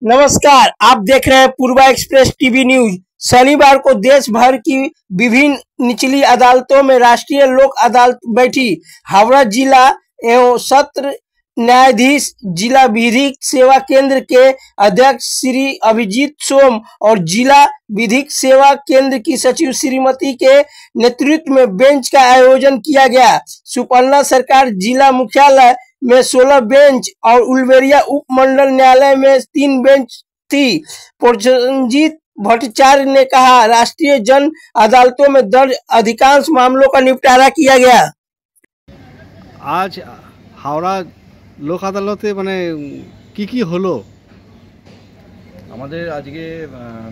नमस्कार, आप देख रहे हैं पूर्वा एक्सप्रेस टीवी न्यूज। शनिवार को देश भर की विभिन्न निचली अदालतों में राष्ट्रीय लोक अदालत बैठी। हावड़ा जिला एवं सत्र न्यायाधीश जिला विधिक सेवा केंद्र के अध्यक्ष श्री अभिजीत सोम और जिला विधिक सेवा केंद्र की सचिव श्रीमती के नेतृत्व में बेंच का आयोजन किया गया। सुपरला सरकार जिला मुख्यालय में 16 बेंच और उलवेरिया उप मंडल न्यायालय में 3 बेंच थी। प्रसन्नजीत भट्टाचार्य ने कहा, राष्ट्रीय जन अदालतों में दर्ज अधिकांश मामलों का निपटारा किया गया। आज हावड़ा लोक अदालते माने की हलो আমাদের আজকে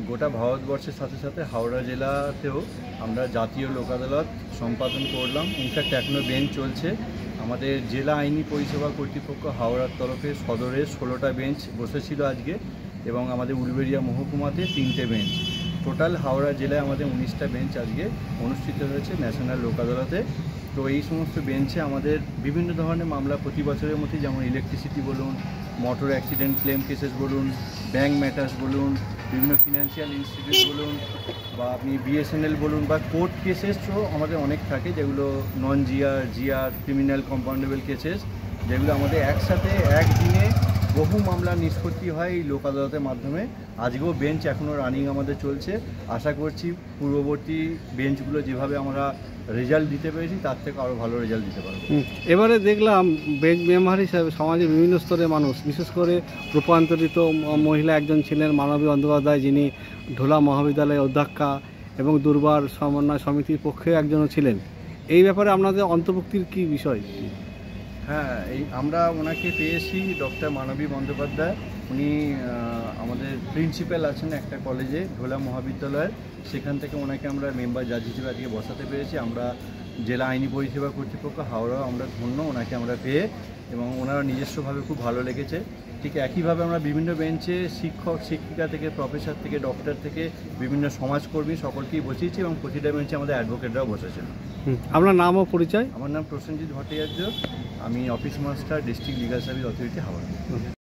গোটা ভারতবর্ষের সাথে সাথে হাওড়া জেলাতেও আমরা জাতীয় লোক আদালত সম্পাদন করলাম। ইনফ্যাক্ট এখনও বেঞ্চ চলছে। আমাদের জেলা আইনি পরিষেবা কর্তৃপক্ষ হাওড়ার তরফে সদরে 16টা বেঞ্চ বসেছিল আজকে এবং আমাদের উলবেড়িয়া মহকুমাতে 3টে বেঞ্চ। টোটাল হাওড়া জেলায় আমাদের 19টা বেঞ্চ আজকে অনুষ্ঠিত হয়েছে ন্যাশনাল লোক আদালতে। তো এই সমস্ত বেঞ্চে আমাদের বিভিন্ন ধরনের মামলা প্রতি বছরের মধ্যে, যেমন ইলেকট্রিসিটি বলুন, মোটর অ্যাক্সিডেন্ট ক্লেম কেসেস বলুন, ব্যাঙ্ক ম্যাটার্স বলুন, বিভিন্ন ফিনান্সিয়াল ইনস্টিটিউট বলুন, বা আপনি বিএসএনএল বলুন, বা কোর্ট কেসেসও আমাদের অনেক থাকে, যেগুলো নন জিআর ক্রিমিনাল কম্পাউন্ডেবল কেসেস, যেগুলো আমাদের একসাথে একদিনে বহু মামলা নিষ্পত্তি হয় এই লোক আদালতের মাধ্যমে। আজকেও বেঞ্চ এখনও রানিং আমাদের চলছে। আশা করছি পূর্ববর্তী বেঞ্চগুলো যেভাবে আমরা রেজাল্ট দিতে পেরেছি তার থেকে আরও ভালো রেজাল্ট দিতে পারবো। এবারে দেখলাম বেঞ্চ মেম্বার হিসাবে সমাজের বিভিন্ন স্তরের মানুষ, বিশেষ করে রূপান্তরিত মহিলা একজন ছিলেন মানবী বন্দ্যোপাধ্যায়, যিনি ঢোলা মহাবিদ্যালয়ের অধ্যক্ষা এবং দুর্বার সমন্বয় সমিতির পক্ষে একজনও ছিলেন। এই ব্যাপারে আপনাদের অন্তর্ভুক্তির কি বিষয়? হ্যাঁ, আমরা ওনাকে পেয়েছি, ডক্টর মানবী বন্দ্যোপাধ্যায়। উনি আমাদের প্রিন্সিপাল আছেন একটা কলেজে, ঢোলা মহাবিদ্যালয়ের। সেখান থেকে ওনাকে আমরা মেম্বার জাজ হিসেবে আজকে বসাতে পেরেছি। আমরা জেলা আইনি পরিষেবা কর্তৃপক্ষ হাওড়া আমরা ধন্য ওনাকে আমরা পেয়ে, এবং ওনারা নিজস্বভাবে খুব ভালো লেগেছে। ঠিক একইভাবে আমরা বিভিন্ন বেঞ্চে শিক্ষক শিক্ষিকা থেকে, প্রফেসর থেকে, ডক্টর থেকে, বিভিন্ন সমাজকর্মী সকলকেই বসিয়েছি, এবং প্রতিটা বেঞ্চে আমাদের অ্যাডভোকেটরাও বসেছেন। আপনার নাম ও পরিচয়? আমার নাম প্রসেনজিৎ ভট্টাচার্য, আমি office master, district legal service authority Howrah.